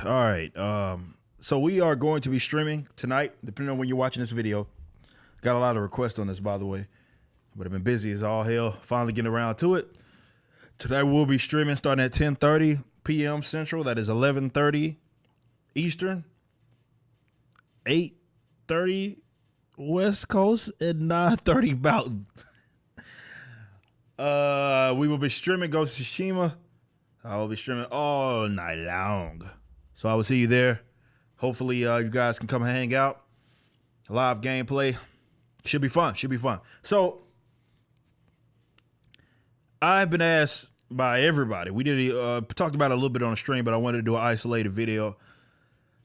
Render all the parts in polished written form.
All right. So we are going to be streaming tonight, depending on when you're watching this video. Got a lot of requests on this, by the way, but I've been busy as all hell. Finally getting around to it. Today we'll be streaming starting at 10:30 p.m. Central. That is 11:30 Eastern, 8:30 West Coast, and 9:30 Mountain. We will be streaming Ghost of Tsushima. I will be streaming all night long. So I will see you there. Hopefully you guys can come hang out. Live gameplay. Should be fun. So I've been asked by everybody. We did talked about it a little bit on the stream, but I wanted to do an isolated video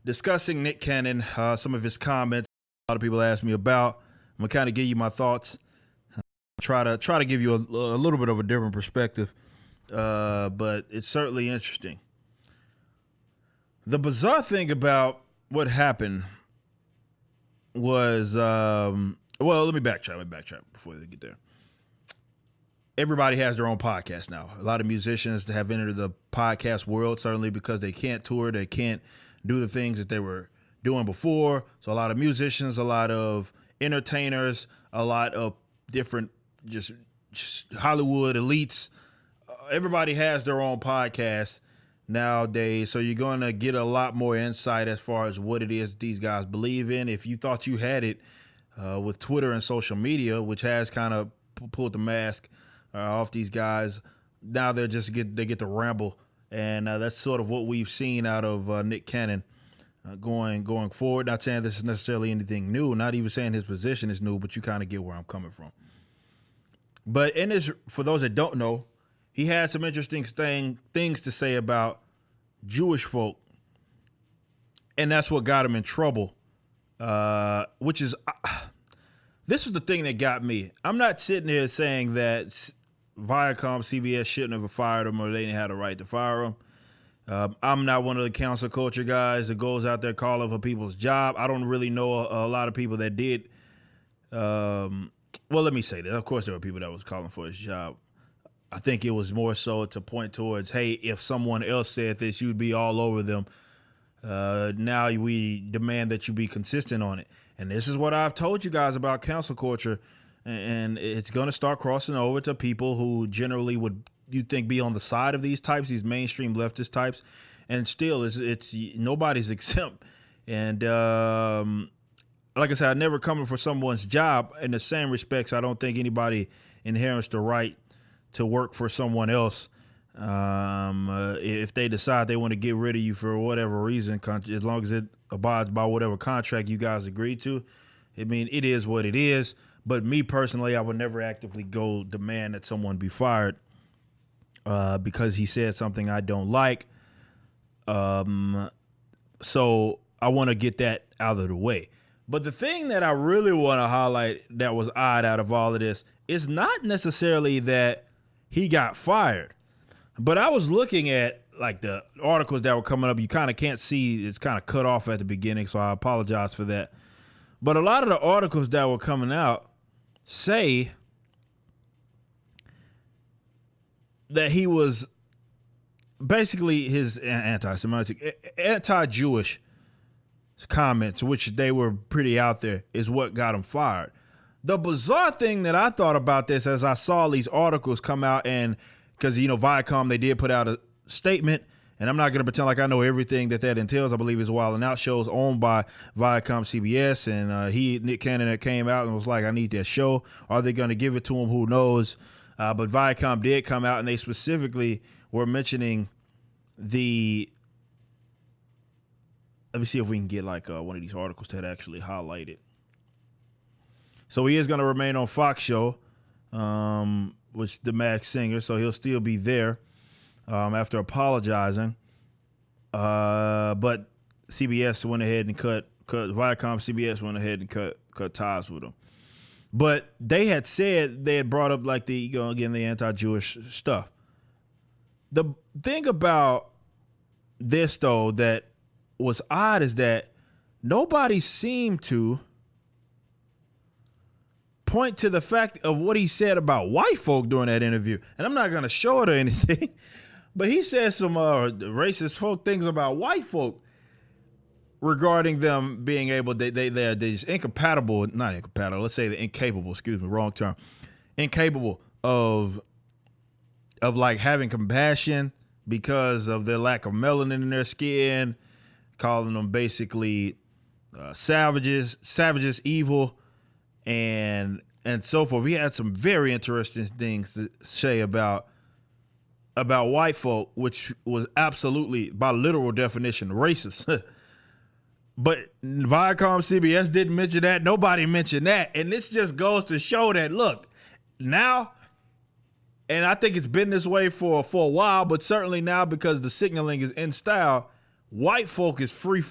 discussing Nick Cannon, some of his comments. A lot of people asked me about. I'm gonna kind of give you my thoughts. Try to give you a little bit of a different perspective, but it's certainly interesting. The bizarre thing about what happened was, well, let me backtrack before they get there. Everybody has their own podcast now. A lot of musicians have entered the podcast world, certainly because they can't tour, they can't do the things that they were doing before. So a lot of musicians, a lot of entertainers, a lot of different just Hollywood elites. Everybody has their own podcast nowadays, so you're going to get a lot more insight as far as what it is these guys believe in. If you thought you had it with Twitter and social media, which has kind of pulled the mask off these guys, now they get to ramble, and that's sort of what we've seen out of Nick Cannon going forward. Not saying this is necessarily anything new, not even saying his position is new, but you kind of get where I'm coming from. But in this, for those that don't know, he had some interesting things to say about Jewish folk, and that's what got him in trouble. Which is, this is the thing that got me. I'm not sitting here saying that Viacom, CBS shouldn't have fired him or they didn't have the right to fire him. I'm not one of the council culture guys that goes out there calling for people's job. I don't really know a lot of people that did. Well, let me say that. Of course, there were people that was calling for his job. I think it was more so to point towards, hey, if someone else said this, you'd be all over them. Now we demand that you be consistent on it. And this is what I've told you guys about cancel culture. And it's going to start crossing over to people who generally would, you think, be on the side of these types, these mainstream leftist types. And still, it's nobody's exempt. And like I said, I never coming for someone's job. In the same respects, I don't think anybody inherits the right to work for someone else. If they decide they want to get rid of you for whatever reason, as long as it abides by whatever contract you guys agreed to, I mean, it is what it is. But me personally, I would never actively go demand that someone be fired because he said something I don't like. So I want to get that out of the way. But the thing that I really want to highlight that was odd out of all of this is not necessarily that he got fired. But I was looking at like the articles that were coming up. You kind of can't see, it's kind of cut off at the beginning, so I apologize for that. But a lot of the articles that were coming out say that he was basically his anti-Semitic, anti-Jewish comments, which they were pretty out there, is what got him fired. The bizarre thing that I thought about this as I saw these articles come out, and because, you know, Viacom, they did put out a statement, and I'm not going to pretend like I know everything that entails. I believe it's Wild 'N Out shows owned by Viacom CBS, and Nick Cannon, that came out and was like, I need that show. Are they going to give it to him? Who knows? But Viacom did come out, and they specifically were mentioning the, let me see if we can get like one of these articles that actually highlight it. So he is going to remain on Fox show, which the Masked Singer, so he'll still be there after apologizing. But CBS went ahead and cut Viacom. CBS went ahead and cut ties with him. But they had said, they had brought up like the, you know, again, the anti-Jewish stuff. The thing about this though that was odd is that nobody seemed to point to the fact of what he said about white folk during that interview. And I'm not going to show it or anything, But he says some racist folk things about white folk regarding them being able, they're just incompatible, not incompatible, let's say they're incapable, excuse me, wrong term, incapable of like having compassion because of their lack of melanin in their skin, calling them basically savages, evil, and so forth. He had some very interesting things to say about white folk, which was absolutely, by literal definition, racist. But Viacom, CBS didn't mention that. Nobody mentioned that. And this just goes to show that, look, now, and I think it's been this way for a while, but certainly now because the signaling is in style, white folk is free.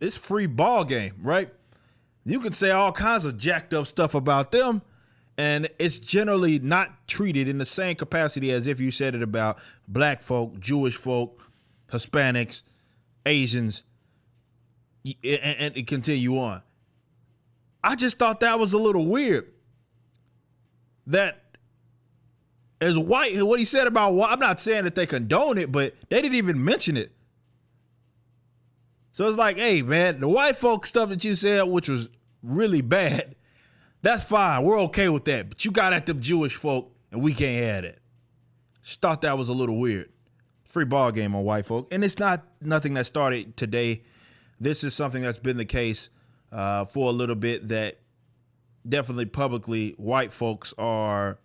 It's free ball game, right? You can say all kinds of jacked up stuff about them, and it's generally not treated in the same capacity as if you said it about black folk, Jewish folk, Hispanics, Asians, and continue on. I just thought that was a little weird. That as white, what he said about white, I'm not saying that they condone it, but they didn't even mention it. So it's like, hey, man, the white folk stuff that you said, which was really bad, that's fine. We're okay with that. But you got at them Jewish folk, and we can't have that. Just thought that was a little weird. Free ball game on white folk. And it's not nothing that started today. This is something that's been the case for a little bit, that definitely publicly white folks are,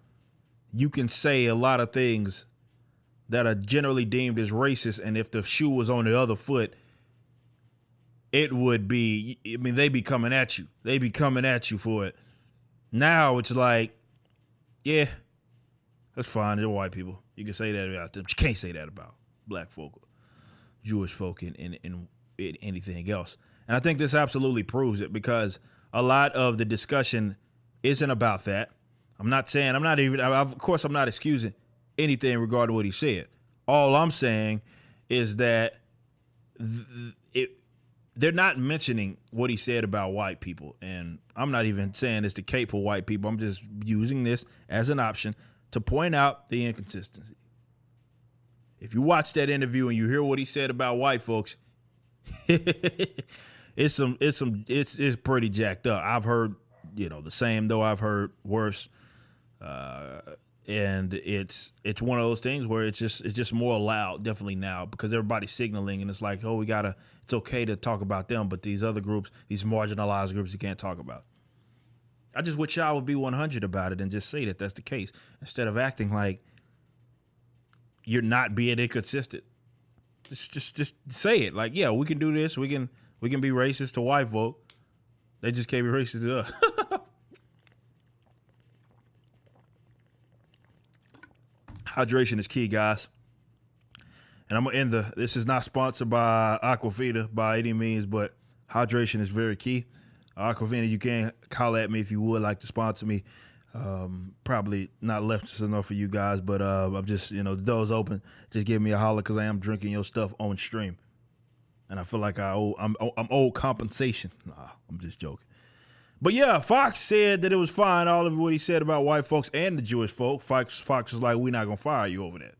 you can say a lot of things that are generally deemed as racist. And if the shoe was on the other foot, it would be, I mean, they be coming at you. They be coming at you for it. Now it's like, yeah, that's fine. They're white people. You can say that about them. You can't say that about black folk, Jewish folk, and anything else. And I think this absolutely proves it, because a lot of the discussion isn't about that. Of course, I'm not excusing anything regarding what he said. All I'm saying is that they're not mentioning what he said about white people. And I'm not even saying it's the cape for white people. I'm just using this as an option to point out the inconsistency. If you watch that interview and you hear what he said about white folks, it's pretty jacked up. I've heard, the same, though I've heard worse. And it's one of those things where it's just more loud, definitely now, because everybody's signaling, and it's like, oh, it's okay to talk about them, but these other groups, these marginalized groups, you can't talk about. I just wish y'all would be 100 about it and just say that that's the case, instead of acting like you're not being inconsistent. Just say it. Like, yeah, we can do this. We can be racist to white folk. They just can't be racist to us. Hydration is key, guys. And I'm going to end this is not sponsored by Aquafina by any means, but hydration is very key. Aquafina, you can call at me if you would like to sponsor me. Probably not leftist enough for you guys, but I'm just, the door's open. Just give me a holler, because I am drinking your stuff on stream. And I feel like I'm owed compensation. Nah, I'm just joking. But yeah, Fox said that it was fine, all of what he said about white folks and the Jewish folk. Fox was like, we're not going to fire you over that.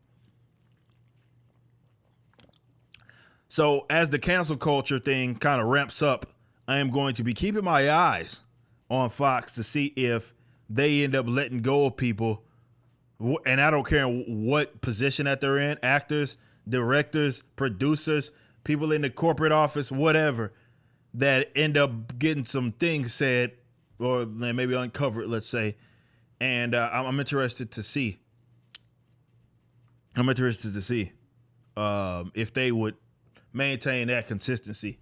So as the cancel culture thing kind of ramps up, I am going to be keeping my eyes on Fox to see if they end up letting go of people. And I don't care what position that they're in, actors, directors, producers, people in the corporate office, whatever, that end up getting some things said or maybe uncovered, let's say. And I'm interested to see. If they would maintain that consistency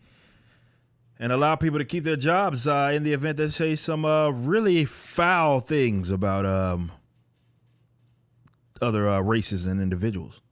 and allow people to keep their jobs in the event they say some really foul things about other races and individuals.